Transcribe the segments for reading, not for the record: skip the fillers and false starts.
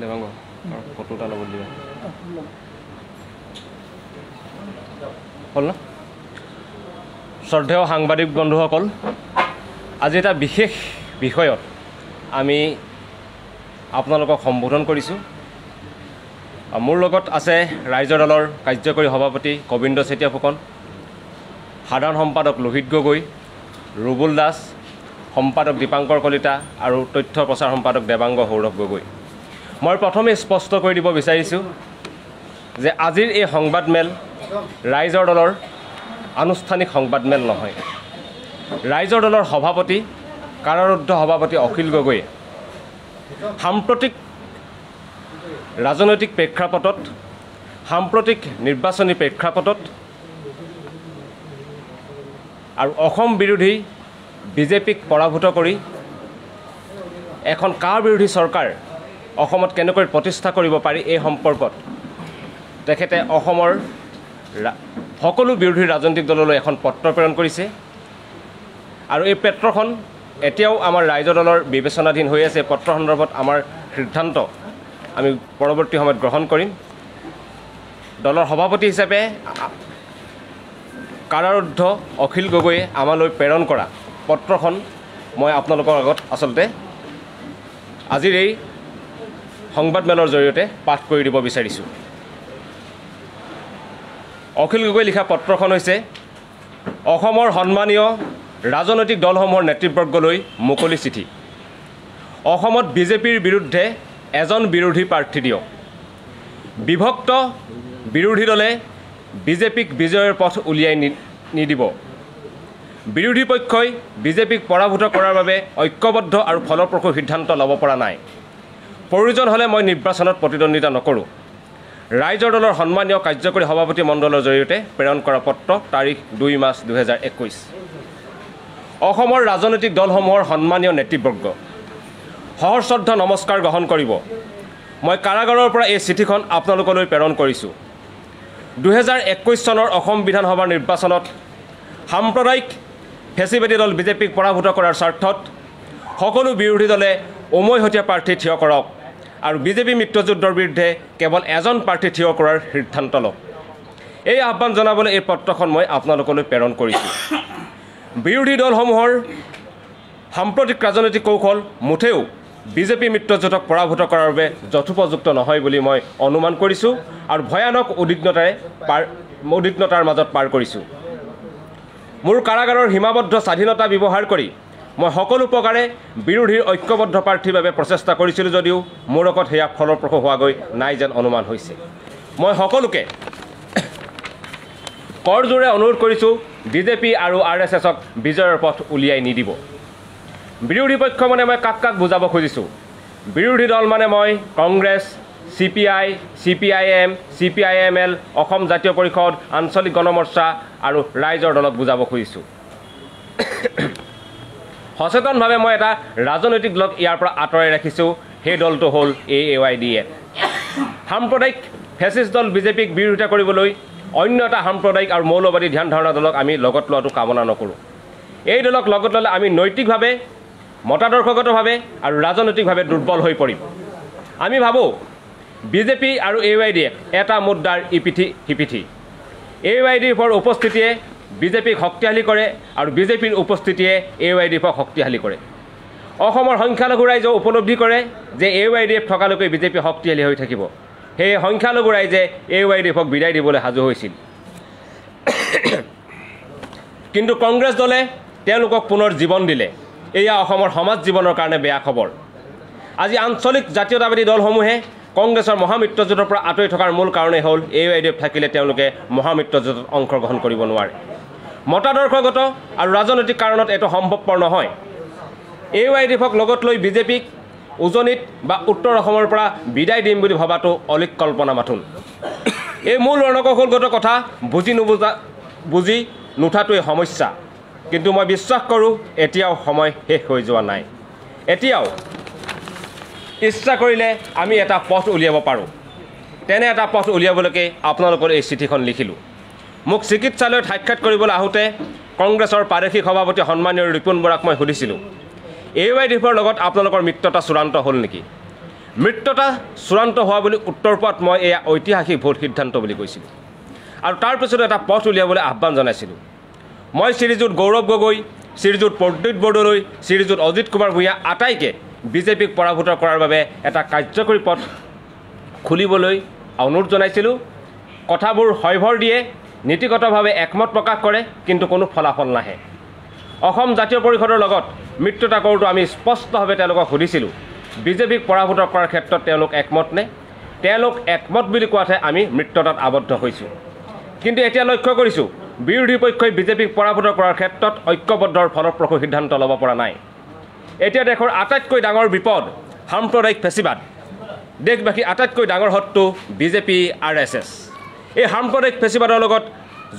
দেবাংগ ফটোটা ল'ব দিবা হ'ল ন শ্ৰদ্ধেয় সাংবাদিক বন্ধুসকল আজি এটা বিশেষ বিষয়ত আমি আপোনালোকক সম্বোধন কৰিছোঁ মোৰ লগত আছে ৰাইজৰ দলৰ কাৰ্যকৰী সভাপতি গোবিন্দ চেতিয়া ফুকন সাধাৰণ সম্পাদক লোহিত গগৈ ৰুবুল দাস সম্পাদক দীপাংকৰ কলিতা আৰু তথ্য প্ৰচাৰ সম্পাদক দেবাংগ সৌৰভ গগৈ মই প্ৰথমে স্পষ্ট কৰি দিব বিচাৰিছোঁ যে আজিৰ এই সংবাদমেল ৰাইজৰ দলৰ আনুষ্ঠানিক সংবাদমেল নহয় ৰাইজৰ দলৰ সভাপতি কাৰাৰুদ্ধ সভাপতি অখিল গগৈয়ে সাম্প্ৰতিক ৰাজনৈতিক প্ৰেক্ষাপটত সাম্প্ৰতিক নিৰ্বাচনী প্ৰেক্ষাপটত আৰু অসম বিৰোধী বিজেপিক পৰাভূত কৰি এখন কাৰ বিৰোধী চৰকাৰ অসমত কেনেকৈ প্ৰতিষ্ঠা কৰিব পাৰি এই সম্পৰ্কত তেখেতে অসমৰ সকলো বিৰোধী ৰাজনৈতিক দললৈ এখন পত্ৰ প্ৰেৰণ কৰিছে আৰু এই পত্ৰখন এতিয়াও আমাৰ ৰাইজৰ দলৰ বিবেচনাধীন হৈ আছে পত্ৰ সন্দৰ্ভত আমাৰ সিদ্ধান্ত আমি পৰৱৰ্তী সময়ত গ্ৰহণ কৰিম দলৰ সভাপতি হিচাপে কাৰাৰুদ্ধ অখিল গগৈয়ে আমালৈ প্ৰেৰণ কৰা পত্ৰখন মই আপোনালোকৰ আগত আচলতে আজিৰ এই সংবাদমেলৰ জৰিয়তে পাঠ কৰি দিব বিচাৰিছোঁ অখিল গগৈ লিখা পত্ৰখন হৈছে অসমৰ সন্মানীয় ৰাজনৈতিক দলসমূহৰ নেতৃবৰ্গলৈ মুকলি চিঠি অসমত বিজেপিৰ বিৰুদ্ধে এজন বিৰোধী প্ৰাৰ্থী দিয়ক বিভক্ত বিৰোধী দলে বিজেপিক বিজয়ৰ পথ উলিয়াই নিদিব বিৰোধী পক্ষই বিজেপিক পৰাভূত কৰাৰ বাবে ঐক্যবদ্ধ আৰু ফলপ্ৰসূ সিদ্ধান্ত ল'ব পৰা নাই প্ৰয়োজন হ'লে মই নিৰ্বাচনত প্ৰতিদ্বন্দ্বিতা নকৰোঁ ৰাইজৰ দলৰ সন্মানীয় কাৰ্যকৰী সভাপতি মণ্ডলৰ জৰিয়তে প্ৰেৰণ কৰা পত্ৰ তাৰিখ 2 মাৰ্চ 2021 অসমৰ ৰাজনৈতিক দলসমূহৰ সন্মানীয় নেতৃবৰ্গ সহশ্ৰদ্ধা নমস্কাৰ গ্ৰহণ কৰিব মই কাৰাগাৰৰ পৰা এই চিঠিখন আপোনালোকলৈ প্ৰেৰণ কৰিছোঁ 2021 চনৰ অসম বিধানসভাৰ নিৰ্বাচনত সাম্প্ৰদায়িক ফেচিবাদী দল বিজেপিক পৰাভূত কৰাৰ স্বাৰ্থত সকলো বিৰোধী দলে উমৈহতীয়া প্ৰাৰ্থী থিয় কৰক আৰু বিজেপি মিত্ৰজোঁটৰ বিৰুদ্ধে কেৱল এজন প্ৰাৰ্থী থিয় কৰাৰ সিদ্ধান্ত লওক এই আহ্বান জনাবলৈ এই পত্ৰখন মই আপোনালোকলৈ প্ৰেৰণ কৰিছোঁ বিৰোধী দলসমূহৰ সাম্প্ৰতিক ৰাজনৈতিক কৌশল মুঠেও বিজেপি মিত্ৰজোঁটক পৰাভূত কৰাৰ বাবে যথোপযুক্ত নহয় বুলি মই অনুমান কৰিছোঁ আৰু ভয়ানক উদ্বিগ্নতাৰ মাজত পাৰ কৰিছোঁ মোৰ কাৰাগাৰৰ সীমাবদ্ধ স্বাধীনতা ব্যৱহাৰ কৰি মই সকলো প্ৰকাৰে বিৰোধীৰ ঐক্যবদ্ধ প্ৰাৰ্থীৰ বাবে প্ৰচেষ্টা কৰিছিলোঁ যদিও মোৰ লগত সেয়া ফলপ্ৰসূ হোৱাগৈ নাই যেন অনুমান হৈছে মই সকলোকে কৰজোৰে অনুৰোধ কৰিছোঁ বিজেপি আৰু RSSক বিজয়ৰ পথ উলিয়াই নিদিব বিৰোধী পক্ষ মানে মই কাক বুজাব খুজিছোঁ বিৰোধী দল মানে মই Congress CPI CPIM CPIML Assam জাতীয় পৰিষদ আঞ্চলিক গণমৰ্চা আৰু ৰাইজৰ দলক বুজাব খুজিছোঁ সচেতনভাৱে মই এটা ৰাজনৈতিক দলক ইয়াৰ পৰা আঁতৰাই ৰাখিছোঁ সেই দলটো হ'ল AAYDF। সাম্প্ৰদায়িক ফেচিষ্ট দল বিজেপিক বিৰোধিতা কৰিবলৈ অন্য এটা সাম্প্ৰদায়িক আৰু মৌলবাদী ধ্যান ধাৰণা দলক আমি লগত লোৱাটো কামনা নকৰোঁ। এই দলক লগত ল'লে আমি নৈতিকভাৱে, মতাদৰ্শগতভাৱে আৰু ৰাজনৈতিকভাৱে দুৰ্বল হৈ পৰিম। আমি ভাবোঁ বিজেপি আৰু AAYDF এটা মুদ্ৰাৰ ইপিঠি সিপিঠি। AAYDFৰ উপস্থিতিয়ে বিজেপিক শক্তিশালী কৰে আৰু বিজেপিৰ উপস্থিতিয়ে AAYDFক শক্তিশালী কৰে। অসমৰ সংখ্যালঘু ৰাইজে উপলব্ধি কৰে যে AAYDF থকালৈকে বিজেপি শক্তিশালী হৈ থাকিব। সেই সংখ্যালঘু ৰাইজে AAYDFক বিদায় দিবলৈ সাজু হৈছিল। কিন্তু কংগ্ৰেছ দলে তেওঁলোকক পুনৰ জীৱন দিলে। এয়া অসমৰ সমাজ জীৱনৰ কাৰণে বেয়া খবৰ। আজি আঞ্চলিক জাতীয়তাবাদী দলসমূহে কংগ্ৰেছৰ মহামিত্ৰজোঁটৰ পৰা আঁতৰি থকাৰ মূল কাৰণেই হ'ল AAYDF থাকিলে তেওঁলোকে মহামিত্ৰজোঁটত অংশগ্ৰহণ কৰিব নোৱাৰে। মতাদৰ্শগত আৰু ৰাজনৈতিক কাৰণত এইটো সম্ভৱপৰ নহয়। AAYDFক লগত লৈ বিজেপিক উজনিত বা উত্তৰ অসমৰ পৰা বিদায় দিম বুলি ভবাটো অলিক কল্পনা মাথোন। এই মূল ৰণকৌশলগত কথা বুজি নুঠাটোৱে সমস্যা। কিন্তু মই বিশ্বাস কৰোঁ এতিয়াও সময় শেষ হৈ যোৱা নাই। এতিয়াও ইচ্ছা কৰিলে আমি এটা পথ উলিয়াব পাৰোঁ। তেনে এটা পথ উলিয়াবলৈকে আপোনালোকৰ এই চিঠিখন লিখিলোঁ। মোক চিকিৎসালয়ত সাক্ষাৎ কৰিবলৈ আহোঁতে কংগ্ৰেছৰ প্ৰাদেশিক সভাপতি সন্মানীয় ৰিপুণ বৰাক মই সুধিছিলোঁ, AAYDFৰ লগত আপোনালোকৰ মিত্ৰতা চূড়ান্ত হ'ল নেকি? মিত্ৰতা চূড়ান্ত হোৱা বুলি উত্তৰ পোৱাত মই এয়া ঐতিহাসিক ভোট সিদ্ধান্ত বুলি কৈছিলোঁ আৰু তাৰপিছত এটা পথ উলিয়াবলৈ আহ্বান জনাইছিলোঁ। মই শ্ৰীযুত গৌৰৱ গগৈ, শ্ৰীযুত প্ৰদ্যুৎ বৰদলৈ, শ্ৰীযুত অজিত কুমাৰ ভূঞা আটাইকে বিজেপিক পৰাভূত কৰাৰ বাবে এটা কাৰ্যকৰী পথ খুলিবলৈ অনুৰোধ জনাইছিলোঁ। কথাবোৰ হয়ভৰ দিয়ে, নীতিগতভাৱে একমত প্ৰকাশ কৰে, কিন্তু কোনো ফলাফল নাহে। অসম জাতীয় পৰিষদৰ লগত মিত্ৰতা কৰোঁতো আমি স্পষ্টভাৱে তেওঁলোকক সুধিছিলোঁ, বিজেপিক পৰাভূত কৰাৰ ক্ষেত্ৰত তেওঁলোক একমত নে? তেওঁলোক একমত বুলি কোৱাতহে আমি মিত্ৰতাত আবদ্ধ হৈছোঁ। কিন্তু এতিয়া লক্ষ্য কৰিছোঁ বিৰোধী পক্ষই বিজেপিক পৰাভূত কৰাৰ ক্ষেত্ৰত ঐক্যবদ্ধৰ ফলপ্ৰসূ সিদ্ধান্ত ল'ব পৰা নাই। এতিয়া দেশৰ আটাইতকৈ ডাঙৰ বিপদ সাম্প্ৰদায়িক ফেচিবাদ। দেশবাসীৰ আটাইতকৈ ডাঙৰ শত্ৰু বিজেপি RSS। এই সাম্প্ৰদায়িক ফেচিবাদৰ লগত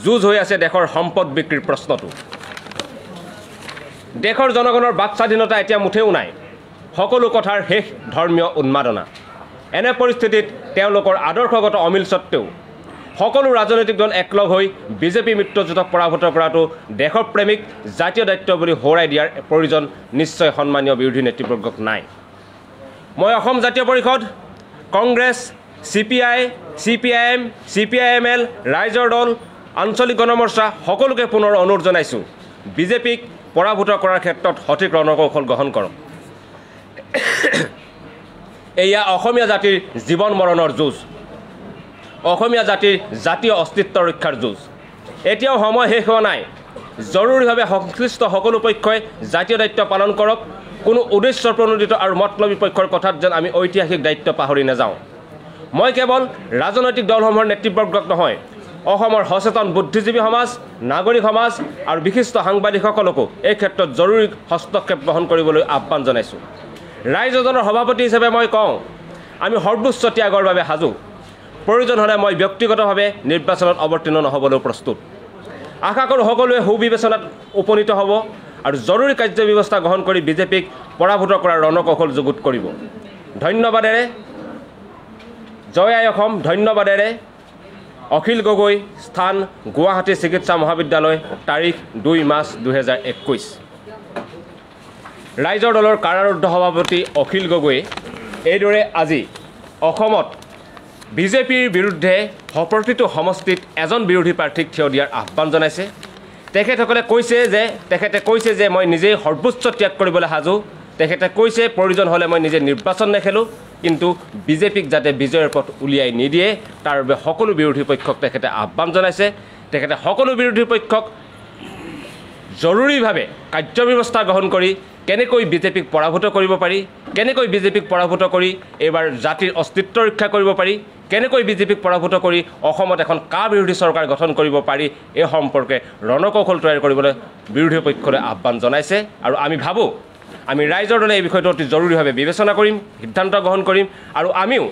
যুঁজ হৈ আছে দেশৰ সম্পদ বিক্ৰীৰ প্ৰশ্নটো। দেশৰ জনগণৰ বাক স্বাধীনতা এতিয়া মুঠেও নাই। সকলো কথাৰ শেষ ধৰ্মীয় উন্মাদনা। এনে পৰিস্থিতিত তেওঁলোকৰ আদৰ্শগত অমিল স্বত্বেও সকলো ৰাজনৈতিক দল একলগ হৈ বিজেপি মিত্ৰজোঁটক পৰাভূত কৰাটো দেশপ্ৰেমিক জাতীয় দায়িত্ব বুলি সোঁৱৰাই দিয়াৰ প্ৰয়োজন নিশ্চয় সন্মানীয় বিৰোধী নেতৃবৰ্গক নাই। মই অসম জাতীয় পৰিষদ, কংগ্ৰেছ, CPI, CPIM, CPIML, ৰাইজৰ দল, আঞ্চলিক গণমৰ্চা সকলোকে পুনৰ অনুৰোধ জনাইছোঁ, বিজেপিক পৰাভূত কৰাৰ ক্ষেত্ৰত সঠিক ৰণকৌশল গ্ৰহণ কৰক। এয়া অসমীয়া জাতিৰ জীৱন মৰণৰ যুঁজ, অসমীয়া জাতিৰ জাতীয় অস্তিত্ব ৰক্ষাৰ যুঁজ। এতিয়াও সময় শেষ হোৱা নাই। জৰুৰীভাৱে সংশ্লিষ্ট সকলো পক্ষই জাতীয় দায়িত্ব পালন কৰক। কোনো উদ্দেশ্য প্ৰণোদিত আৰু মতলবী পক্ষৰ কথাত যেন আমি ঐতিহাসিক দায়িত্ব পাহৰি নাযাওঁ। মই কেৱল ৰাজনৈতিক দলসমূহৰ নেতৃবৰ্গক নহয়, অসমৰ সচেতন বুদ্ধিজীৱী সমাজ, নাগৰিক সমাজ আৰু বিশিষ্ট সাংবাদিকসকলকো এই ক্ষেত্ৰত জৰুৰী হস্তক্ষেপ গ্ৰহণ কৰিবলৈ আহ্বান জনাইছোঁ। ৰাইজজনৰ সভাপতি হিচাপে মই কওঁ, আমি সৰ্বোচ্চ ত্যাগৰ বাবে সাজু। প্ৰয়োজন হ'লে মই ব্যক্তিগতভাৱে নিৰ্বাচনত অৱতীৰ্ণ নহ'বলৈও প্ৰস্তুত। আশা কৰোঁ সকলোৱে সুবিবেচনাত উপনীত হ'ব আৰু জৰুৰী কাৰ্যব্যৱস্থা গ্ৰহণ কৰি বিজেপিক পৰাভূত কৰাৰ ৰণকৌশল যুগুত কৰিব। ধন্যবাদেৰে জয় আই অসম। ধন্যবাদেৰে অখিল গগৈ, স্থান গুৱাহাটী চিকিৎসা মহাবিদ্যালয়, তাৰিখ 2 মাৰ্চ 2021। ৰাইজৰ দলৰ কাৰাৰুদ্ধ সভাপতি অখিল গগৈয়ে এইদৰে আজি অসমত বিজেপিৰ বিৰুদ্ধে প্ৰতিটো সমষ্টিত এজন বিৰোধী প্ৰাৰ্থীক থিয় দিয়াৰ আহ্বান জনাইছে। তেখেতে কৈছে যে মই নিজেই সৰ্বোচ্চ ত্যাগ কৰিবলৈ সাজু। তেখেতে কৈছে প্ৰয়োজন হ'লে মই নিজে নিৰ্বাচন নেখেলোঁ, কিন্তু বিজেপিক যাতে বিজয়ৰ পথ উলিয়াই নিদিয়ে তাৰ বাবে সকলো বিৰোধী পক্ষক তেখেতে আহ্বান জনাইছে। তেখেতে সকলো বিৰোধী পক্ষক জৰুৰীভাৱে কাৰ্যব্যৱস্থা গ্ৰহণ কৰি কেনেকৈ বিজেপিক পৰাভূত কৰিব পাৰি, কেনেকৈ বিজেপিক পৰাভূত কৰি এইবাৰ জাতিৰ অস্তিত্ব ৰক্ষা কৰিব পাৰি, কেনেকৈ বিজেপিক পৰাভূত কৰি অসমত এখন কা বিৰোধী চৰকাৰ গঠন কৰিব পাৰি, এই সম্পৰ্কে ৰণকৌশল তৈয়াৰ কৰিবলৈ বিৰোধী পক্ষলৈ আহ্বান জনাইছে। আৰু আমি ভাবোঁ আমি ৰাইজৰ দলে এই বিষয়টো অতি জৰুৰীভাৱে বিবেচনা কৰিম, সিদ্ধান্ত গ্ৰহণ কৰিম আৰু আমিও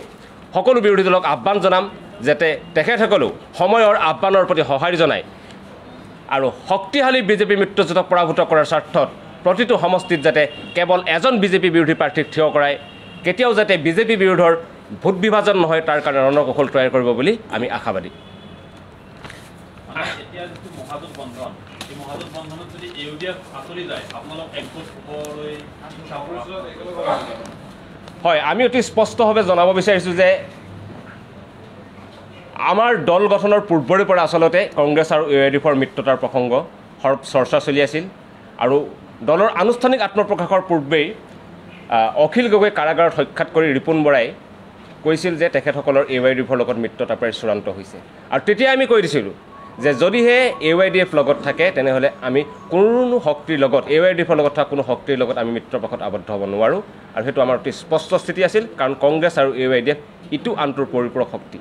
সকলো বিৰোধী দলক আহ্বান জনাম যাতে তেখেতসকলেও সময়ৰ আহ্বানৰ প্ৰতি সঁহাৰি জনায় আৰু শক্তিশালী বিজেপি মিত্ৰজোঁটক পৰাভূত কৰাৰ স্বাৰ্থত প্ৰতিটো সমষ্টিত যাতে কেৱল এজন বিজেপি বিৰোধী প্ৰাৰ্থীক থিয় কৰাই কেতিয়াও যাতে বিজেপি বিৰোধৰ ভোট বিভাজন নহয় তাৰ কাৰণে ৰণকৌশল তৈয়াৰ কৰিব বুলি আমি আশাবাদী হয় আমি অতি স্পষ্টভাৱে জনাব বিচাৰিছোঁ যে আমাৰ দল গঠনৰ পূৰ্বৰে পৰা আচলতে কংগ্ৰেছ আৰু AIDFৰ মিত্ৰতাৰ প্ৰসংগ চৰ্চা চলি আছিল আৰু দলৰ আনুষ্ঠানিক আত্মপ্ৰকাশৰ পূৰ্বেই অখিল গগৈ কাৰাগাৰত সাক্ষাৎ কৰি ৰিপুণ বৰাই কৈছিল যে তেখেতসকলৰ AIDFৰ লগত মিত্ৰতা প্ৰায় চূড়ান্ত হৈছে আৰু তেতিয়া আমি কৈ দিছিলোঁ যে যদিহে AIDF লগত থাকে তেনেহ'লে আমি কোনো শক্তিৰ লগত AIDFৰ লগত থকা কোনো শক্তিৰ লগত আমি মিত্ৰপক্ষত আবদ্ধ হ'ব নোৱাৰোঁ আৰু সেইটো আমাৰ অতি স্পষ্ট স্থিতি আছিল কাৰণ কংগ্ৰেছ আৰু AIDF ইটো আনটোৰ পৰিপূৰক শক্তি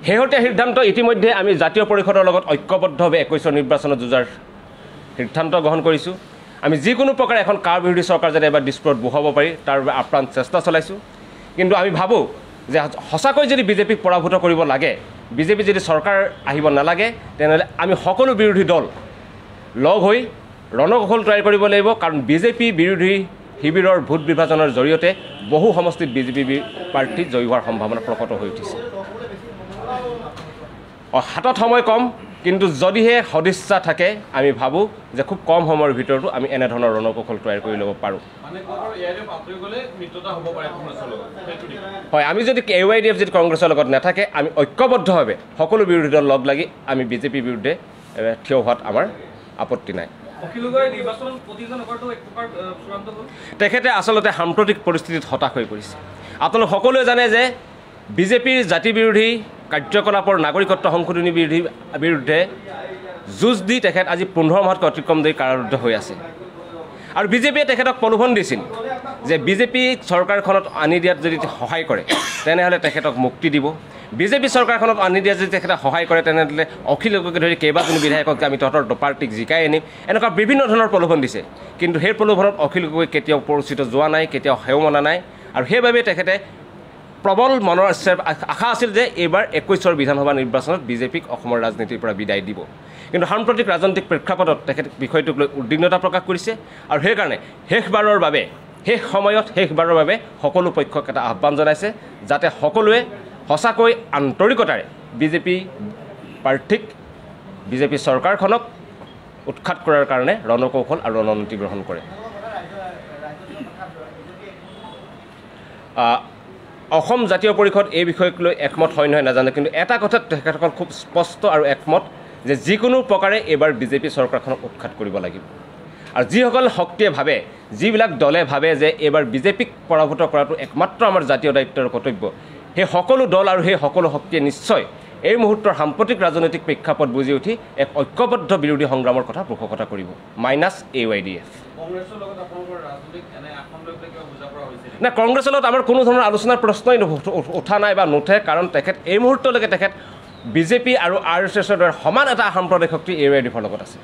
শেহতীয়া সিদ্ধান্ত ইতিমধ্যে আমি জাতীয় পৰিষদৰ লগত ঐক্যবদ্ধভাৱে 21ৰ নিৰ্বাচনত যুঁজাৰ সিদ্ধান্ত গ্ৰহণ কৰিছোঁ আমি যিকোনো প্ৰকাৰে এখন কাৰ বিৰোধী চৰকাৰ যাতে এবাৰ দিছপুৰত বহুৱাব পাৰি তাৰ বাবে আপ্ৰাণ চেষ্টা চলাইছোঁ কিন্তু আমি ভাবোঁ যে সঁচাকৈ যদি বিজেপিক পৰাভূত কৰিব লাগে বিজেপি যদি চৰকাৰ আহিব নালাগে তেনেহ'লে আমি সকলো বিৰোধী দল লগ হৈ ৰণকৌশল তৈয়াৰ কৰিব লাগিব কাৰণ বিজেপি বিৰোধী শিবিৰৰ ভোট বিভাজনৰ জৰিয়তে বহু সমষ্টিত বিজেপি প্ৰাৰ্থী জয়ী হোৱাৰ সম্ভাৱনা প্ৰকট হৈ উঠিছে হাতত সময় কম কিন্তু যদিহে সদিচ্ছা থাকে আমি ভাবোঁ যে খুব কম সময়ৰ ভিতৰতো আমি এনেধৰণৰ ৰণকৌশল তৈয়াৰ কৰি ল'ব পাৰোঁ হয় আমি যদি AIDF যদি কংগ্ৰেছৰ লগত নাথাকে আমি ঐক্যবদ্ধভাৱে সকলো বিৰোধী দল লগ লাগি আমি বিজেপিৰ বিৰুদ্ধে থিয় হোৱাত আমাৰ আপত্তি নাই তেখেতে আচলতে সাম্প্ৰতিক পৰিস্থিতিত হতাশ হৈ পৰিছে আপোনালোক সকলোৱে জানে যে বিজেপিৰ জাতি বিৰোধী কাৰ্যকলাপৰ নাগৰিকত্ব সংশোধনী বিৰুদ্ধে যুঁজ দি তেখেত আজি 15 মাহতকৈ অতিক্ৰম ধৰি কাৰাৰুদ্ধ হৈ আছে আৰু বিজেপিয়ে তেখেতক প্ৰলোভন দিছিল যে বিজেপি চৰকাৰখনত আনি দিয়াত যদি সহায় কৰে তেনেহ'লে তেখেতক মুক্তি দিব বিজেপি চৰকাৰখনত আনি দিয়াত যদি তেখেতে সহায় কৰে তেনেহ'লে অখিল গগৈকে ধৰি কেইবাজনো বিধায়কক আমি তহঁতৰ পাৰ্টিক জিকাই আনিম এনেকুৱা বিভিন্ন ধৰণৰ প্ৰলোভন দিছে কিন্তু সেই প্ৰলোভনত অখিল গগৈ কেতিয়াও পৰিচিত যোৱা নাই কেতিয়াও সেও মনা নাই আৰু সেইবাবে তেখেতে প্ৰবল মনৰ আশা আছিল যে এইবাৰ 21ৰ বিধানসভা নিৰ্বাচনত বিজেপিক অসমৰ ৰাজনীতিৰ পৰা বিদায় দিব কিন্তু সাম্প্ৰতিক ৰাজনৈতিক প্ৰেক্ষাপটত তেখেতে বিষয়টোক লৈ উদ্বিগ্নতা প্ৰকাশ কৰিছে আৰু সেইকাৰণে শেষবাৰৰ বাবে সকলো পক্ষক এটা আহ্বান জনাইছে যাতে সকলোৱে সঁচাকৈ আন্তৰিকতাৰে বিজেপি প্ৰাৰ্থীক বিজেপি চৰকাৰখনক উৎখাত কৰাৰ কাৰণে ৰণকৌশল আৰু ৰণনীতি গ্ৰহণ কৰে অসম জাতীয় পৰিষদ এই বিষয়ক লৈ একমত হয় নহয় নাজানে কিন্তু এটা কথাত তেখেতসকল খুব স্পষ্ট আৰু একমত যে যিকোনো প্ৰকাৰে এইবাৰ বিজেপি চৰকাৰখনক উৎখাত কৰিব লাগিব আৰু যিসকল শক্তিয়ে ভাবে যিবিলাক দলে ভাবে যে এইবাৰ বিজেপিক পৰাভূত কৰাটো একমাত্ৰ আমাৰ জাতীয় দায়িত্ব আৰু কৰ্তব্য সেই সকলো দল আৰু সেই সকলো শক্তিয়ে নিশ্চয় এই মুহূৰ্তৰ সাম্প্ৰতিক ৰাজনৈতিক প্ৰেক্ষাপট বুজি উঠি এক ঐক্যবদ্ধ বিৰোধী সংগ্ৰামৰ কথা পোষকতা কৰিব মাইনাছ AIDF না কংগ্ৰেছৰ লগত আমাৰ কোনো ধৰণৰ আলোচনাৰ প্ৰশ্নই উঠা নাই বা নুঠে কাৰণ তেখেত এই মুহূৰ্তলৈকে তেখেত বিজেপি আৰু RSSৰ দৰে সমান এটা সাম্প্ৰদায়িক শক্তি AIDFৰ লগত আছে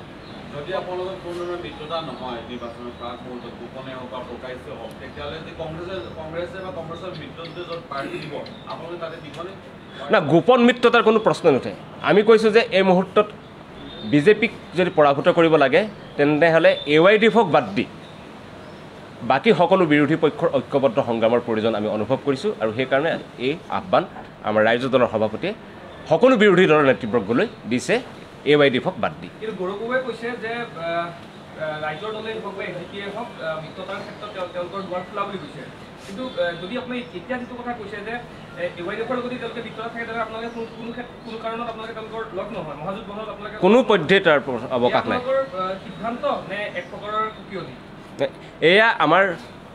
না গোপন মিত্ৰতাৰ কোনো প্ৰশ্ন নুঠে আমি কৈছোঁ যে এই মুহূৰ্তত বিজেপিক যদি পৰাভূত কৰিব লাগে তেনেহ'লে AIDFক বাদ দি বাকী সকলো বিৰোধী পক্ষৰ ঐক্যবদ্ধ সংগ্ৰামৰ প্ৰয়োজন আমি অনুভৱ কৰিছোঁ আৰু সেইকাৰণে এই আহ্বান আমাৰ ৰাজ্য দলৰ সভাপতিয়ে সকলো বিৰোধী দলৰ নেতৃবৰ্গলৈ দিছে AIDFক বাদ দি কিন্তু গৌৰৱে কৈছে যে ৰাজ্যৰ দলে হওক বা এজিপিয়ে হওক মিত্ৰতাৰ ক্ষেত্ৰত তেওঁলোকৰ দুৱাৰ খোলা বুলি কৈছে কিন্তু যদি আপুনি এতিয়া যিটো কথা কৈছে যে AIDFৰ লগত তেওঁলোকে মিত্ৰতা থাকে তেনেহ'লে আপোনালোকে কোনো কাৰণত আপোনালোকে তেওঁলোকৰ লগ নহয় মহাজোঁট বহল আপোনালোকে কোনো পধ্যে তাৰ অৱকাশ নাই সিদ্ধান্ত নে এক প্ৰকাৰৰ কুকিয়নি এয়া আমাৰ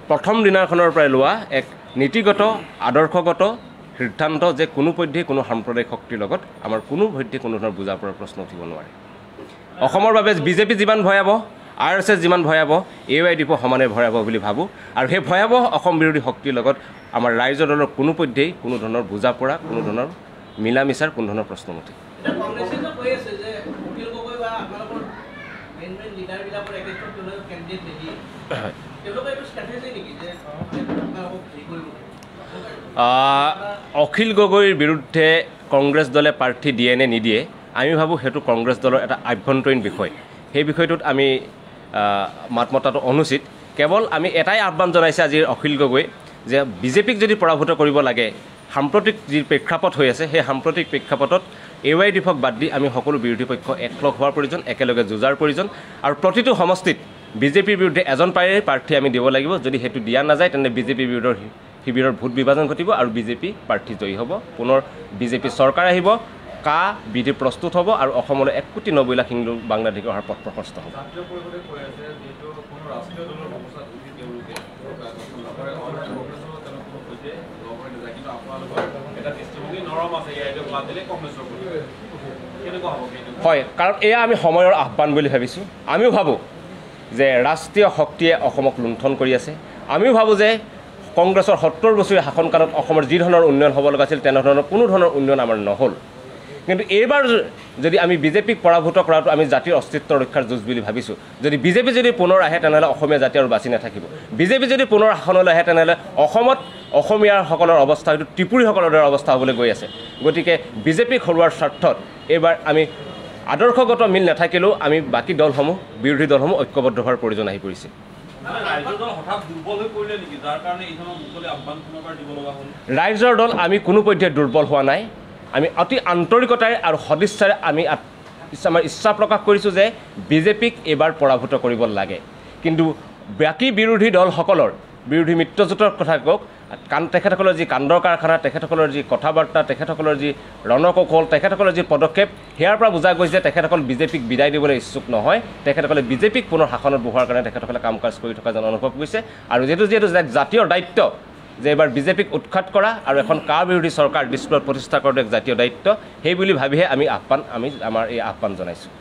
প্ৰথম দিনাখনৰ পৰাই লোৱা এক নীতিগত আদৰ্শগত সিদ্ধান্ত যে কোনো পধ্যে কোনো সাম্প্ৰদায়িক শক্তিৰ লগত আমাৰ কোনো পধ্যে কোনো ধৰণৰ বুজা পৰাৰ প্ৰশ্ন উঠিব নোৱাৰে অসমৰ বাবে বিজেপি যিমান ভয়াৱহ RSS যিমান ভয়াৱহ AIDF সমানে ভয়াৱহ বুলি ভাবোঁ আৰু সেই ভয়াৱহ অসম বিৰোধী শক্তিৰ লগত আমাৰ ৰাইজৰ দলৰ কোনো পধ্যেই কোনো ধৰণৰ বুজা পৰা কোনো ধৰণৰ মিলা মিছাৰ কোনো ধৰণৰ প্ৰশ্ন নুঠে অখিল গগৈৰ বিৰুদ্ধে কংগ্ৰেছ দলে প্ৰাৰ্থী দিয়ে নে নিদিয়ে আমি ভাবোঁ সেইটো কংগ্ৰেছ দলৰ এটা আভ্যন্তৰীণ বিষয় সেই বিষয়টোত আমি মাত মতাটো অনুচিত কেৱল আমি এটাই আহ্বান জনাইছে আজিৰ অখিল গগৈ যে বিজেপিক যদি পৰাভূত কৰিব লাগে সাম্প্ৰতিক যি প্ৰেক্ষাপট হৈ আছে সেই সাম্প্ৰতিক প্ৰেক্ষাপটত AYDFক বাদ দি আমি সকলো বিৰোধী পক্ষ একলগ হোৱাৰ প্ৰয়োজন একেলগে যুঁজাৰ প্ৰয়োজন আৰু প্ৰতিটো সমষ্টিত বিজেপিৰ বিৰুদ্ধে এজন প্ৰাৰ্থী আমি দিব লাগিব যদি সেইটো দিয়া নাযায় তেনে বিজেপি শিবিৰৰ ভোট বিভাজন ঘটিব আৰু বিজেপি প্ৰাৰ্থী জয়ী হ'ব পুনৰ বিজেপি চৰকাৰ আহিব কা বিধি প্ৰস্তুত হ'ব আৰু অসমলৈ 1,90,00,000 হিন্দু বাংলাদেশী অহাৰ পথ প্ৰশস্ত হ'ব হয় কাৰণ এয়া আমি সময়ৰ আহ্বান বুলি ভাবিছোঁ আমিও ভাবোঁ যে ৰাষ্ট্ৰীয় শক্তিয়ে অসমক লুণ্ঠন কৰি আছে আমিও ভাবোঁ যে কংগ্ৰেছৰ 70 বছৰীয়া শাসনকালত অসমৰ যি ধৰণৰ উন্নয়ন হ'ব লগা আছিল তেনেধৰণৰ কোনো ধৰণৰ উন্নয়ন আমাৰ নহ'ল কিন্তু এইবাৰ যদি আমি বিজেপিক পৰাভূত কৰাটো আমি জাতিৰ অস্তিত্ব ৰক্ষাৰ যুঁজ বুলি ভাবিছোঁ যদি বিজেপি যদি পুনৰ আহে তেনেহ'লে অসমীয়া জাতি আৰু বাচি নাথাকিব বিজেপি যদি পুনৰ শাসনলৈ আহে তেনেহ'লে অসমত অসমীয়াসকলৰ অৱস্থা হয়তো ত্ৰিপুৰীসকলৰ দৰে অৱস্থা হ'বলৈ গৈ আছে গতিকে বিজেপিক হৰুৱাৰ স্বাৰ্থত এইবাৰ আমি আদৰ্শগত মিল নাথাকিলেও আমি বাকী দলসমূহ বিৰোধী দলসমূহ ঐক্যবদ্ধ হোৱাৰ প্ৰয়োজন আহি পৰিছে ৰাইজৰ দল আমি কোনো পধ্যে দুৰ্বল হোৱা নাই আমি অতি আন্তৰিকতাৰে আৰু সদিচ্ছাৰে আমি আমাৰ ইচ্ছা প্ৰকাশ কৰিছোঁ যে বিজেপিক এইবাৰ পৰাভূত কৰিব লাগে কিন্তু বাকী বিৰোধী দলসকলৰ বিৰোধী মিত্ৰজোঁটৰ কথা কওক তেখেতসকলৰ যি কাণ্ডৰ কাৰখানা তেখেতসকলৰ যি কথা বাৰ্তা তেখেতসকলৰ যি ৰণকৌশল তেখেতসকলৰ যি পদক্ষেপ সেয়াৰ পৰা বুজা গৈছে তেখেতসকল বিজেপিক বিদায় দিবলৈ ইচ্ছুক নহয় তেখেতসকলে বিজেপিক পুনৰ শাসনত বহোৱাৰ কাৰণে তেখেতসকলে কাম কাজ কৰি থকা যেন অনুভৱ কৰিছে আৰু যিহেতু জাতীয় দায়িত্ব যে এবাৰ বিজেপিক উৎখাত কৰা আৰু এখন কা বিৰোধী চৰকাৰ ডিছপ্লত প্ৰতিষ্ঠা কৰাটো এক জাতীয় দায়িত্ব সেই বুলি ভাবিহে আমি আমাৰ এই আহ্বান জনাইছোঁ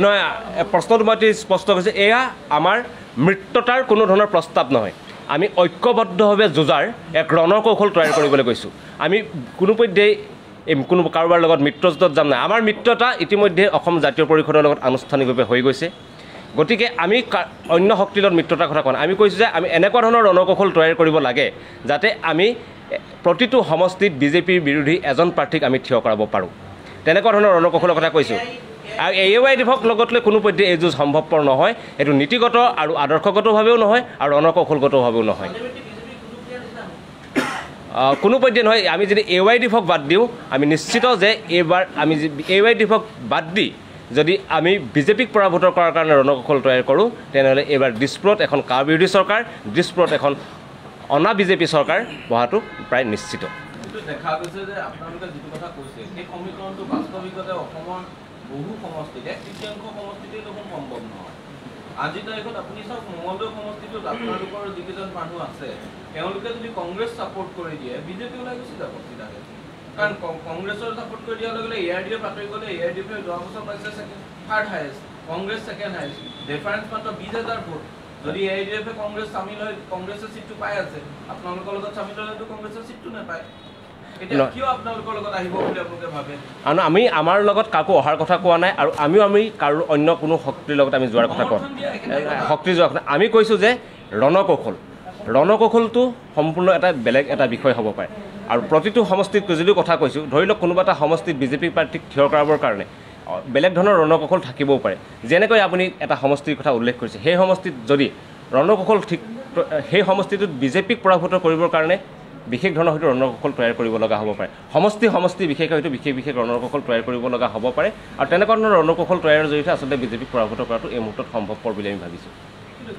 নহয় প্ৰশ্নটো মই স্পষ্ট কৰিছোঁ এয়া আমাৰ মৃত্যতাৰ কোনো ধৰণৰ প্ৰস্তাৱ নহয় আমি ঐক্যবদ্ধভাৱে যুঁজাৰ এক ৰণকৌশল তৈয়াৰ কৰিবলৈ গৈছোঁ আমি কোনোপধ্যেই কোনো কাৰোবাৰ লগত মিত্ৰজোঁটত যাম নাই আমাৰ মিত্ৰতা ইতিমধ্যে অসম জাতীয় পৰিষদৰ লগত আনুষ্ঠানিকভাৱে হৈ গৈছে গতিকে আমি অন্য শক্তিৰ লগত মিত্ৰতাৰ কথা কোৱা নাই আমি কৈছোঁ যে আমি এনেকুৱা ধৰণৰ ৰণকৌশল তৈয়াৰ কৰিব লাগে যাতে আমি প্ৰতিটো সমষ্টিত বিজেপিৰ বিৰোধী এজন প্ৰাৰ্থীক আমি থিয় কৰাব পাৰোঁ তেনেকুৱা ধৰণৰ ৰণকৌশলৰ কথা কৈছোঁ আৰু AYDFক লগত লৈ কোনোপধ্যে এই যুঁজ সম্ভৱপৰ নহয় এইটো নীতিগত আৰু আদৰ্শগতভাৱেও নহয় আৰু ৰণকৌশলগতভাৱেও নহয় কোনোপধ্যে নহয় আমি যদি AYDFক বাদ দিওঁ আমি নিশ্চিত যে এইবাৰ আমি AYDFক বাদ দি যদি আমি বিজেপিক পৰাভূত কৰাৰ কাৰণে ৰণকৌশল তৈয়াৰ কৰোঁ তেনেহ'লে এইবাৰ ডিছপ্লত এখন কা বিৰোধী চৰকাৰ ডিছপ্লত এখন অনা বিজেপি চৰকাৰ বহাটো প্ৰায় নিশ্চিত দেখা গৈছে যে আপোনালোকে যিটো কথা কৈছে এই সমীকৰণটো বাস্তৱিকতে অসমৰ বহু সমষ্টিত 1/3 সমষ্টিতেই দেখোন সম্ভৱ নহয় আজি তাৰিখত আপুনি চাওক মঙলদৈ সমষ্টিটোত আপোনালোকৰ যিকেইজন মানুহ আছে তেওঁলোকে যদি কংগ্ৰেছ ছাপোৰ্ট কৰি দিয়ে বিজেপি ওলাই গুচি যাব চিধাকে কাৰণ কংগ্ৰেছৰ ছাপোৰ্ট কৰি দিয়াৰ লগে লগে ARDF আঁতৰি গ'লে ARDF যোৱা বছৰ পাইছে third highest Congress second highest difference মাত্ৰ 20,000 ভোট যদি ARDF কংগ্ৰেছ চামিল হয় কংগ্ৰেছৰ চিটটো পাই আছে আপোনালোকৰ লগত চামিল হ'লেতো কংগ্ৰেছৰ চিটটো নাপায় আমি আমাৰ লগত কাকো অহাৰ কথা কোৱা নাই আৰু আমি কাৰো অন্য কোনো শক্তিৰ লগত আমি যোৱাৰ কথা কোৱা শক্তি যোৱাৰ কথা আমি কৈছোঁ যে ৰণকৌশলটো সম্পূৰ্ণ এটা বেলেগ এটা বিষয় হ'ব পাৰে আৰু প্ৰতিটো সমষ্টিত যদিও কথা কৈছোঁ ধৰি লওক কোনোবা এটা সমষ্টিত বিজেপি প্ৰাৰ্থীক থিয় কৰাবৰ কাৰণে বেলেগ ধৰণৰ ৰণকৌশল থাকিবও পাৰে যেনেকৈ আপুনি এটা সমষ্টিৰ কথা উল্লেখ কৰিছে সেই সমষ্টিত যদি ৰণকৌশল ঠিক সেই সমষ্টিটোত বিজেপিক পৰাভূত কৰিবৰ কাৰণে বিশেষ ধৰণৰ হয়তো ৰণকৌশল তৈয়াৰ কৰিব লগা হ'ব পাৰে সমষ্টি বিশেষকৈ হয়তো বিশেষ ৰণকৌশল তৈয়াৰ কৰিব লগা হ'ব পাৰে আৰু তেনেকুৱা ধৰণৰ ৰণকৌশল তৈয়াৰৰ জৰিয়তে আচলতে বিজেপিক পৰাভূত কৰাটো এই মুহূৰ্তত সম্ভৱপৰ বুলি আমি ভাবিছোঁ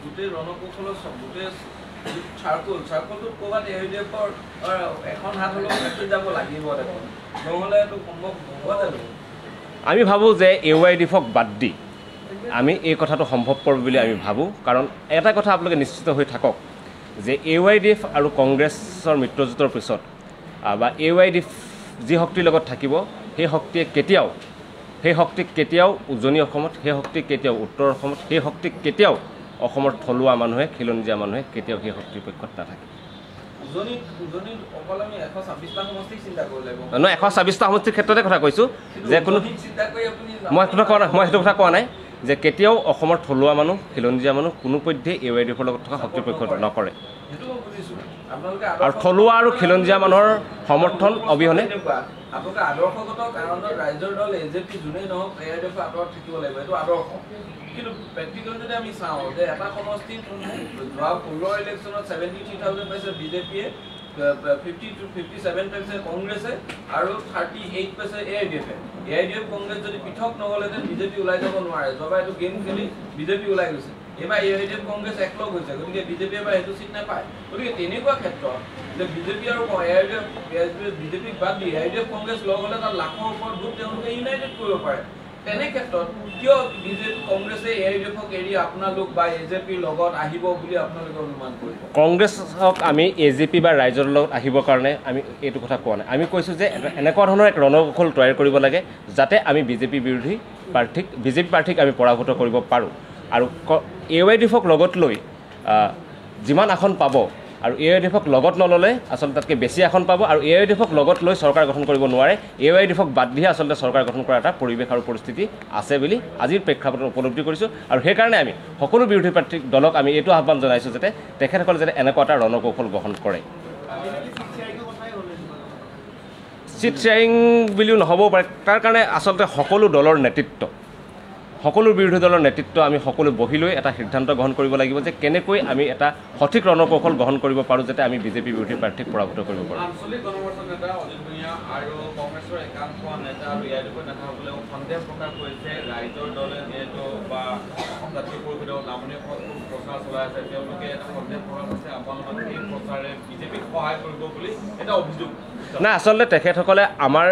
গোটেই ৰণকৌশলৰ গোটেই চাৰ্কলটোত ক'ৰবাত ARDFৰ এখন হাত হ'লেও থাকি যাব লাগিব দেখোন নহ'লে এইটো সম্ভৱ হ'ব জানো আমি ভাবোঁ যে AYDFক বাদ দি আমি এই কথাটো সম্ভৱপৰ বুলি আমি ভাবোঁ কাৰণ এটা কথা আপোনালোকে নিশ্চিত হৈ থাকক যে AYDF আৰু কংগ্ৰেছৰ মিত্ৰজোঁটৰ পিছত বা AYDF যি শক্তিৰ লগত থাকিব সেই শক্তিক কেতিয়াও উজনি অসমত সেই শক্তিক কেতিয়াও উত্তৰ অসমত সেই শক্তিক কেতিয়াও অসমৰ থলুৱা মানুহে খিলঞ্জীয়া মানুহে কেতিয়াও সেই শক্তিৰ পক্ষত নাথাকে উজনিত অকল আমি 126টা সমষ্টিক চিন্তা কৰিব লাগিব নহয় 126টা সমষ্টিৰ ক্ষেত্ৰতে কথা কৈছোঁ যে কোনো চিন্তা কৰি আপুনি মই সেইটো কথা কোৱা নাই যে কেতিয়াও অসমৰ থলুৱা মানুহ খিলঞ্জীয়া মানুহ কোনো পধ্যে AYDFৰ লগত থকা শক্তি পক্ষ নকৰে সেইটো মই বুজিছোঁ আপোনালোকে আৰু থলুৱা আৰু খিলঞ্জীয়া মানুহৰ সমৰ্থন অবিহনে আপোনালোকে আদৰ্শগত কাৰণত ৰাইজৰ দল AJP যোনেই নহওক AYDF আঁতৰত থাকিব লাগিব এইটো আদৰ্শ কিন্তু প্ৰেক্টিকেল যদি আমি চাওঁ যে এটা সমষ্টিত যোৱা 16 ইলেকশ্যনত 73,000 পাইছে বিজেপিয়ে 50 to 57 পাইছে কংগ্ৰেছে আৰু 38 পাইছে AIDF কংগ্ৰেছ যদি পৃথক নহ'লেহেঁতেন বিজেপি ওলাই যাব নোৱাৰে যোৱাবাৰ এইটো গেম খেলি বিজেপি ওলাই গৈছে এবাৰ AIDF কংগ্ৰেছ একলগ হৈছে গতিকে বিজেপি এবাৰ সেইটো চিট নাপায় গতিকে তেনেকুৱা ক্ষেত্ৰত যে বিজেপি আৰু বিজেপিক বাদ দি AIDF কংগ্ৰেছ লগ হ'লে তাত লাখৰ ওপৰত ভোট তেওঁলোকে ইউনাইটেড কৰিব পাৰে তেনে ক্ষেত্ৰত কিয় বিজেপি কংগ্ৰেছে AIDFক এৰি আপোনালোক বা AJPৰ লগত আহিব বুলি আপোনালোকে অনুমান কৰিব কংগ্ৰেছক আমি AJP বা ৰাইজৰ লগত আহিবৰ কাৰণে আমি এইটো কথা কোৱা নাই আমি কৈছোঁ যে এনেকুৱা ধৰণৰ এক ৰণকৌশল তৈয়াৰ কৰিব লাগে যাতে আমি বিজেপি প্ৰাৰ্থীক আমি পৰাভূত কৰিব পাৰোঁ আৰু AYDFক লগত লৈ যিমান আসন পাব আৰু AYDFক লগত নল'লে আচলতে তাতকৈ বেছি আসন পাব আৰু AYDFক লগত লৈ চৰকাৰ গঠন কৰিব নোৱাৰে AYDFক বাদ দিহে আচলতে চৰকাৰ গঠন কৰা এটা পৰিৱেশ আৰু পৰিস্থিতি আছে বুলি আজিৰ প্ৰেক্ষাপটত উপলব্ধি কৰিছোঁ আৰু সেইকাৰণে আমি সকলো বিৰোধী প্ৰাৰ্থী দলক আমি এইটো আহ্বান জনাইছোঁ যাতে তেখেতসকলে যাতে এনেকুৱা এটা ৰণকৌশল গ্ৰহণ কৰে চিট শ্বেয়াৰিং বুলিও নহ'বও পাৰে তাৰ কাৰণে আচলতে সকলো দলৰ নেতৃত্ব সকলো বিৰোধী দলৰ নেতৃত্ব আমি সকলো বহি লৈ এটা সিদ্ধান্ত গ্ৰহণ কৰিব লাগিব যে কেনেকৈ আমি এটা সঠিক ৰণকৌশল গ্ৰহণ কৰিব পাৰোঁ যাতে আমি বিজেপি বিৰোধী প্ৰাৰ্থীক পৰাভূত কৰিব পাৰোঁ আঞ্চলিক গণমৰ্চৰ নেতা অজিত ভূঞা আৰু কংগ্ৰেছৰ একাংশ নেতা আৰু AIDFৰ নেতাসকলেও সন্দেহ প্ৰকাশ কৰিছে ৰাইজৰ দলে যিহেতু বা অসম জাতীয় পৰিষদৰ নামনি প্ৰচাৰ চলাই আছে তেওঁলোকে এটা সন্দেহ প্ৰকাশ কৰিছে আপোনালোকে এই প্ৰচাৰে বিজেপিক সহায় কৰিব বুলি এটা অভিযোগ নাই আচলতে তেখেতসকলে আমাৰ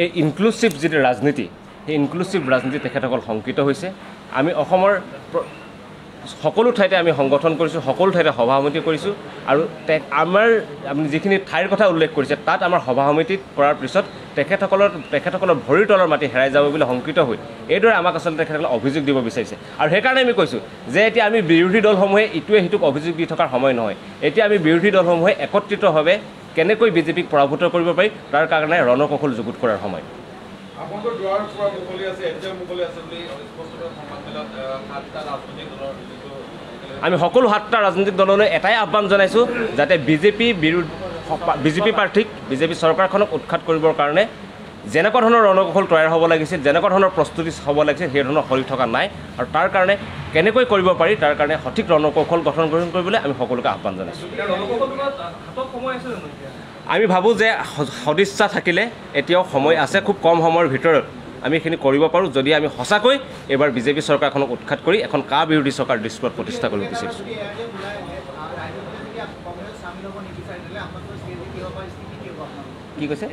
এই ইনক্লুচিভ যিটো ৰাজনীতি সেই ইনক্লুচিভ ৰাজনীতি তেখেতসকল শংকিত হৈছে আমি অসমৰ সকলো ঠাইতে আমি সংগঠন কৰিছোঁ সকলো ঠাইতে সভা সমিতি কৰিছোঁ আৰু আমাৰ আপুনি যিখিনি ঠাইৰ কথা উল্লেখ কৰিছে তাত আমাৰ সভা সমিতিত কৰাৰ পিছত তেখেতসকলৰ ভৰিৰ তলৰ মাটি হেৰাই যাব বুলি শংকিত হৈ এইদৰে আমাক আচলতে তেখেতসকলে অভিযোগ দিব বিচাৰিছে আৰু সেইকাৰণে আমি কৈছোঁ যে এতিয়া আমি বিৰোধী দলসমূহে ইটোৱে সিটোক অভিযোগ দি থকাৰ সময় নহয় এতিয়া আমি বিৰোধী দলসমূহে একত্ৰিতভাৱে কেনেকৈ বিজেপিক পৰাভূত কৰিব পাৰি তাৰ কাৰণে ৰণকৌশল যুগুত কৰাৰ সময় আপোনালোকৰ দুৱাৰ পৰা মুকলি আছে এতিয়া মুকলি আছে বুলি স্পষ্টকৈ সংবাদমেলত 7টা ৰাজনৈতিক দলৰ আমি সকলো 7টা ৰাজনৈতিক দললৈ এটাই আহ্বান জনাইছোঁ যাতে বিজেপি প্ৰাৰ্থীক বিজেপি চৰকাৰখনক উৎখাত কৰিবৰ কাৰণে যেনেকুৱা ধৰণৰ ৰণকৌশল তৈয়াৰ হ'ব লাগিছিল যেনেকুৱা ধৰণৰ প্ৰস্তুতি হ'ব লাগিছিল সেই ধৰণৰ হৈ থকা নাই আৰু তাৰ কাৰণে কেনেকৈ কৰিব পাৰি তাৰ কাৰণে সঠিক ৰণকৌশল গ্ৰহণ কৰিবলৈ আমি সকলোকে আহ্বান জনাইছোঁ আমি ভাবোঁ যে সদিচ্ছা থাকিলে এতিয়াও সময় আছে খুব কম সময়ৰ ভিতৰত আমি এইখিনি কৰিব পাৰোঁ যদি আমি সঁচাকৈ এইবাৰ বিজেপি চৰকাৰখনক উৎখাত কৰি এখন কা বিৰোধী চৰকাৰ দৃশ্যত প্ৰতিষ্ঠা কৰিব বিচাৰিছোঁ কি কৈছে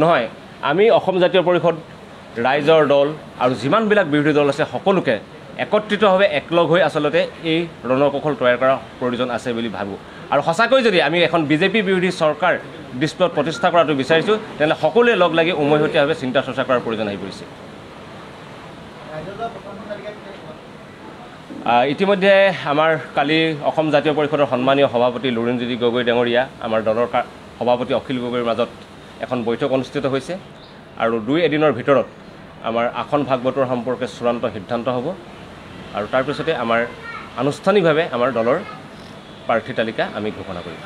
নহয় আমি অসম জাতীয় পৰিষদ ৰাইজৰ দল আৰু যিমানবিলাক বিৰোধী দল আছে সকলোকে একত্ৰিতভাৱে একলগ হৈ আচলতে এই ৰণকৌশল তৈয়াৰ কৰাৰ প্ৰয়োজন আছে বুলি ভাবোঁ আৰু সঁচাকৈ যদি আমি এখন বিজেপি বিৰোধী চৰকাৰ দৃশ্যত প্ৰতিষ্ঠা কৰাটো বিচাৰিছোঁ তেনেহ'লে সকলোৱে লগ লাগি উমৈহতীয়াভাৱে চিন্তা চৰ্চা কৰাৰ প্ৰয়োজন আহি পৰিছে ইতিমধ্যে আমাৰ কালি অসম জাতীয় পৰিষদৰ সন্মানীয় সভাপতি লুৰিণজ্যোতি গগৈ ডাঙৰীয়া আমাৰ দলৰ সভাপতি অখিল গগৈৰ মাজত এখন বৈঠক অনুষ্ঠিত হৈছে আৰু 2 এদিনৰ ভিতৰত আমাৰ আসন ভাগ বতৰা সম্পৰ্কে চূড়ান্ত সিদ্ধান্ত হ'ব আৰু তাৰ পিছতে আমাৰ আনুষ্ঠানিকভাৱে আমাৰ দলৰ প্ৰাৰ্থী তালিকা আমি ঘোষণা কৰিম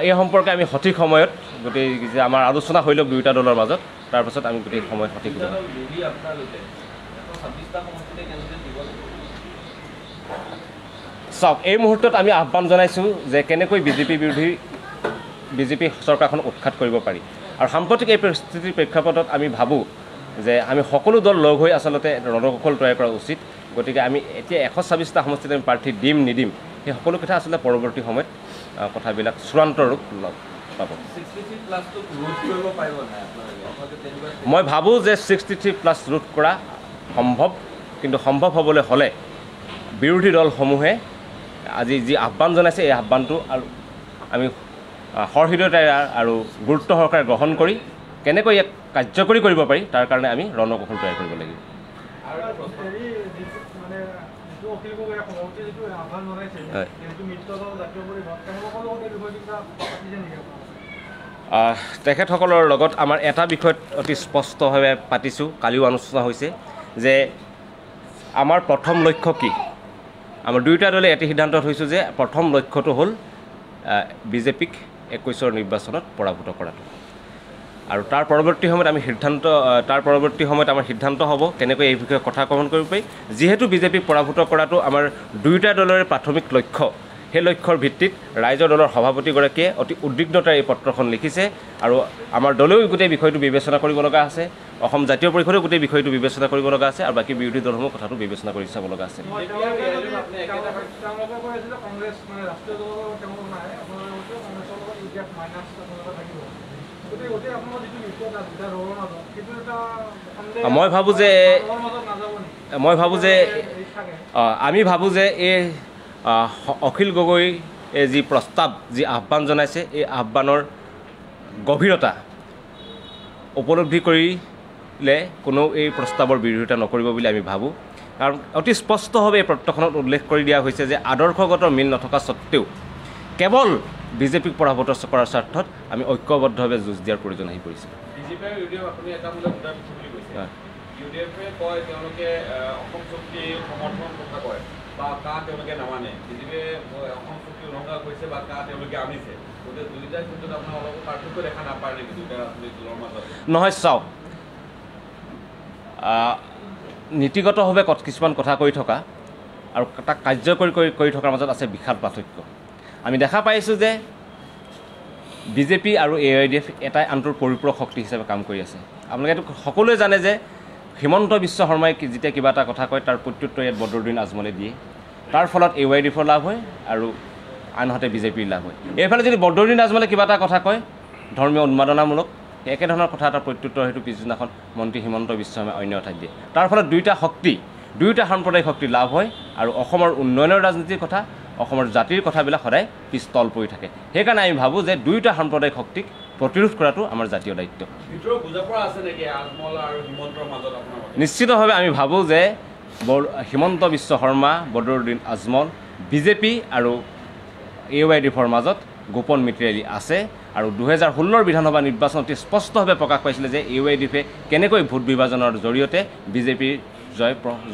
এই সম্পৰ্কে আমি সঠিক সময়ত গোটেই যে আমাৰ আলোচনা হৈ লওক দুয়োটা দলৰ মাজত তাৰপিছত আমি গোটেই সময়ত সঠিক চাওক এই মুহূৰ্তত আমি আহ্বান জনাইছোঁ যে কেনেকৈ বিজেপি চৰকাৰখনক উৎখাত কৰিব পাৰি আৰু সাম্প্ৰতিক এই পৰিস্থিতিৰ প্ৰেক্ষাপটত আমি ভাবোঁ যে আমি সকলো দল লগ হৈ আচলতে ৰণকৌশল তৈয়াৰ কৰা উচিত গতিকে আমি এতিয়া 126টা সমষ্টিত আমি প্ৰাৰ্থী দিম নিদিম সেই সকলো কথা আচলতে পৰৱৰ্তী সময়ত কথাবিলাক চূড়ান্ত ৰূপ পাব মই ভাবোঁ যে 63+ ৰোধ কৰা সম্ভৱ কিন্তু সম্ভৱ হ'বলৈ হ'লে বিৰোধী দলসমূহে আজি যি আহ্বান জনাইছে এই আহ্বানটো আৰু আমি সহৃদয়তাৰে আৰু গুৰুত্ব সহকাৰে গ্ৰহণ কৰি কেনেকৈ ইয়াক কাৰ্যকৰী কৰিব পাৰি তাৰ কাৰণে আমি ৰণকৌশল তৈয়াৰ কৰিব লাগিব। তেখেতসকলৰ লগত আমাৰ এটা বিষয়ত অতি স্পষ্টভাৱে পাতিছোঁ, কালিও আলোচনা হৈছে যে আমাৰ প্ৰথম লক্ষ্য কি। আমাৰ দুয়োটা দলে এটি সিদ্ধান্তত হৈছোঁ যে প্ৰথম লক্ষ্যটো হ'ল বিজেপিক 21ৰ নিৰ্বাচনত পৰাভূত কৰাটো, আৰু তাৰ পৰৱৰ্তী সময়ত আমাৰ সিদ্ধান্ত হ'ব কেনেকৈ এই বিষয়ে কথা গ্ৰহণ কৰিব পাৰি। যিহেতু বিজেপিক পৰাভূত কৰাটো আমাৰ দুয়োটা দলৰে প্ৰাথমিক লক্ষ্য, সেই লক্ষ্যৰ ভিত্তিত ৰাইজৰ দলৰ সভাপতিগৰাকীয়ে অতি উদ্বিগ্নতাৰে এই পত্ৰখন লিখিছে, আৰু আমাৰ দলেও গোটেই বিষয়টো বিবেচনা কৰিব লগা আছে, অসম জাতীয় পৰিষদেও গোটেই বিষয়টো বিবেচনা কৰিব লগা আছে, আৰু বাকী বিৰোধী দলসমূহ কথাটো বিবেচনা কৰি চাব লগা আছে। মই ভাবোঁ যে আমি ভাবোঁ যে এই অখিল গগৈ যি প্ৰস্তাৱ, যি আহ্বান জনাইছে, এই আহ্বানৰ গভীৰতা উপলব্ধি কৰিলে কোনেও এই প্ৰস্তাৱৰ বিৰোধিতা নকৰিব বুলি আমি ভাবোঁ। কাৰণ অতি স্পষ্টভাৱে এই পত্ৰখনত উল্লেখ কৰি দিয়া হৈছে যে আদৰ্শগত মিল নথকা স্বত্তেও কেৱল বিজেপিক পৰাভূত কৰাৰ স্বাৰ্থত আমি ঐক্যবদ্ধভাৱে যুঁজ দিয়াৰ প্ৰয়োজন আহি পৰিছে। ইউডিএফে কয় তেওঁলোকে অসম চুক্তি সমৰ্থন কথা কয় বা কা তেওঁলোকে নামানে, বিজেপিয়ে অসম চুক্তি উলংঘা কৰিছে বা কা তেওঁলোকে আনিছে, গতিকে দুয়োটাৰ ক্ষেত্ৰত আপোনাৰ অলপ পাৰ্থক্য দেখা নাপায় নেকি দুয়োটা ৰাজনৈতিক দলৰ মাজত? নহয়, চাওক, নীতিগতভাৱে কিছুমান কথা কৈ থকা আৰু তাক কাৰ্যকৰী কৰি থকাৰ মাজত আছে বিশাল পাৰ্থক্য। আমি দেখা পাইছোঁ যে বিজেপি আৰু AIDF এটাই আনটোৰ পৰিপূৰক শক্তি হিচাপে কাম কৰি আছে। আপোনালোকে এইটো সকলোৱে জানে যে হিমন্ত বিশ্ব শৰ্মাই যেতিয়া কিবা এটা কথা কয় তাৰ প্ৰত্যুত্তৰ ইয়াত বদৰুদ্দিন আজমলে দিয়ে, তাৰ ফলত AIDFৰ লাভ হয় আৰু আনহাতে বিজেপিৰ লাভ হয়। এইফালে যদি বদৰুদ্দিন আজমলে কিবা এটা কথা কয় ধৰ্মীয় উন্মাদনামূলক, একেধৰণৰ কথা এটা প্ৰত্যুত্তৰ সেইটো পিছদিনাখন মন্ত্ৰী হিমন্ত বিশ্ব শৰ্মাই অন্য ঠাইত দিয়ে। তাৰ ফলত দুয়োটা সাম্প্ৰদায়িক শক্তি লাভ হয়, আৰু অসমৰ উন্নয়নৰ ৰাজনীতিৰ কথা, অসমৰ জাতিৰ কথাবিলাক সদায় পিছতল পৰি থাকে। সেইকাৰণে আমি ভাবোঁ যে দুয়োটা সাম্প্ৰদায়িক শক্তিক প্ৰতিৰোধ কৰাটো আমাৰ জাতীয় দায়িত্ব। নিশ্চিতভাৱে আমি ভাবোঁ যে হিমন্ত বিশ্ব শৰ্মা, বদৰুদ্দিন আজমল, বিজেপি আৰু AIDFৰ মাজত গোপন মিত্ৰালি আছে, আৰু 2016 বিধানসভা নিৰ্বাচন অতি স্পষ্টভাৱে প্ৰকাশ পাইছিলে যে AIDFে কেনেকৈ ভোট বিভাজনৰ জৰিয়তে বিজেপিৰ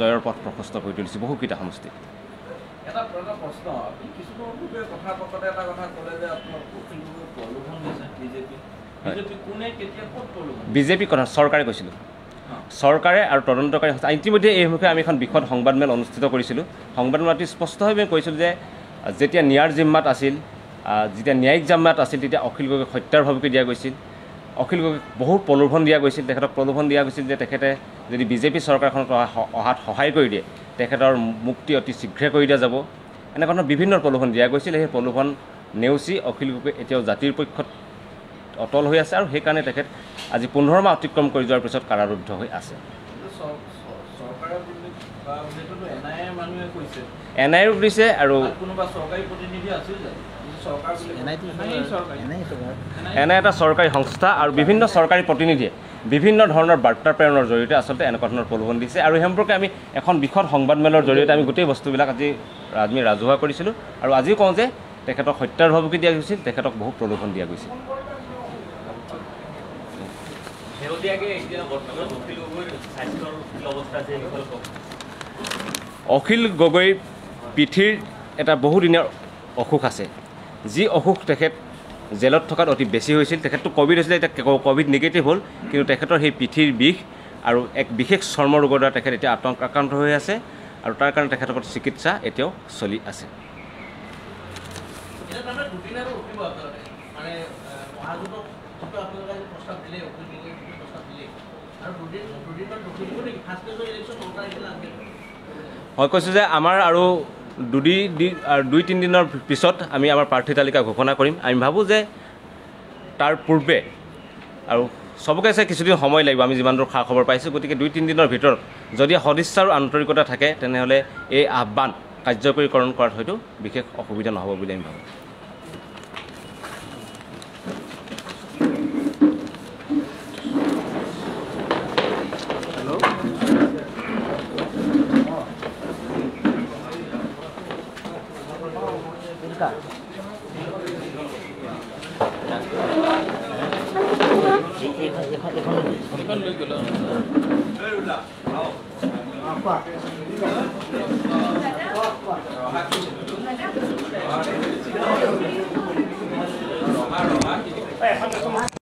জয়ৰ পথ প্ৰশস্ত কৰি তুলিছে বহুকেইটা সমষ্টিত। এটা প্ৰশ্ন, আপুনি কিছুমান কথা এটা কথা ক'লে যে আপোনাৰ প্ৰলোভন দিছে বিজেপি কোনে কেতিয়া ক'ত প্ৰলোভন? বিজেপি কথা চৰকাৰে কৈছিলোঁ, চৰকাৰে আৰু তদন্তকাৰী সংস্থা। ইতিমধ্যে এই বিষয়ে আমি এখন বিশদ সংবাদমেল অনুষ্ঠিত কৰিছিলোঁ। সংবাদমেল অতি স্পষ্টভাৱে কৈছিলোঁ যে যেতিয়া ন্যায়ৰ জিম্মাত আছিল, যেতিয়া ন্যায়িক জিম্মাত আছিল, তেতিয়া অখিল গগৈক হত্যাৰ ভাবুকি দিয়া গৈছিল, অখিল গগৈক বহুত প্ৰলোভন দিয়া গৈছিল, তেখেতক প্ৰলোভন দিয়া গৈছিল যে তেখেতে যদি বিজেপি চৰকাৰখনত অহাত সহায় কৰি দিয়ে তেখেতৰ মুক্তি অতি শীঘ্ৰে কৰি দিয়া যাব, এনেকুৱা ধৰণৰ বিভিন্ন প্ৰলোভন দিয়া গৈছিল। সেই প্ৰলোভন নেওচি অখিল গগৈ এতিয়াও জাতিৰ পক্ষত অটল হৈ আছে, আৰু সেইকাৰণে তেখেত আজি 15 মাহ অতিক্ৰম কৰি যোৱাৰ পিছত কাৰাৰুদ্ধ হৈ আছে। NIA দিছে, আৰু NIA এটা চৰকাৰী সংস্থা, আৰু বিভিন্ন চৰকাৰী প্ৰতিনিধিয়ে বিভিন্ন ধৰণৰ বাৰ্তা প্ৰেৰণৰ জৰিয়তে আচলতে এনেকুৱা ধৰণৰ প্ৰলোভন দিছে। আৰু সেই সম্পৰ্কে আমি এখন বিশদ সংবাদমেলৰ জৰিয়তে আমি গোটেই বস্তুবিলাক আজি আমি ৰাজহুৱা কৰিছিলোঁ, আৰু আজিও কওঁ যে তেখেতক হত্যাৰ ভাবুকি দিয়া গৈছিল, তেখেতক বহুত প্ৰলোভন দিয়া গৈছিল। অখিল গগৈৰ পিঠিৰ এটা বহুদিনীয়া অসুখ আছে, যি অসুখ তেখেত জেলত থকাত অতি বেছি হৈছিল। তেখেতটো ক'ভিড হৈছিলে, এতিয়া ক'ভিড নিগেটিভ হ'ল, কিন্তু তেখেতৰ সেই পিঠিৰ বিষ আৰু এক বিশেষ চৰ্ম ৰোগৰ দ্বাৰা তেখেত এতিয়া আক্ৰান্ত হৈ আছে, আৰু তাৰ কাৰণে তেখেতৰ চিকিৎসা এতিয়াও চলি আছে। মই কৈছোঁ যে আমাৰ আৰু 2-3 দিনৰ পিছত আমি আমাৰ প্ৰাৰ্থী তালিকা ঘোষণা কৰিম। আমি ভাবোঁ যে তাৰ পূৰ্বে, আৰু চবকে আছে কিছুদিন সময় লাগিব, আমি যিমান দূৰ খা খবৰ পাইছোঁ, গতিকে 2-3 দিনৰ ভিতৰত যদি সদিচ্ছা আৰু আন্তৰিকতা থাকে তেনেহ'লে এই আহ্বান কাৰ্যকৰীকৰণ কৰাত হয়তো বিশেষ অসুবিধা নহ'ব বুলি আমি ভাবোঁ। নমস্কাৰ এখন লৈ গ'ল কোৱা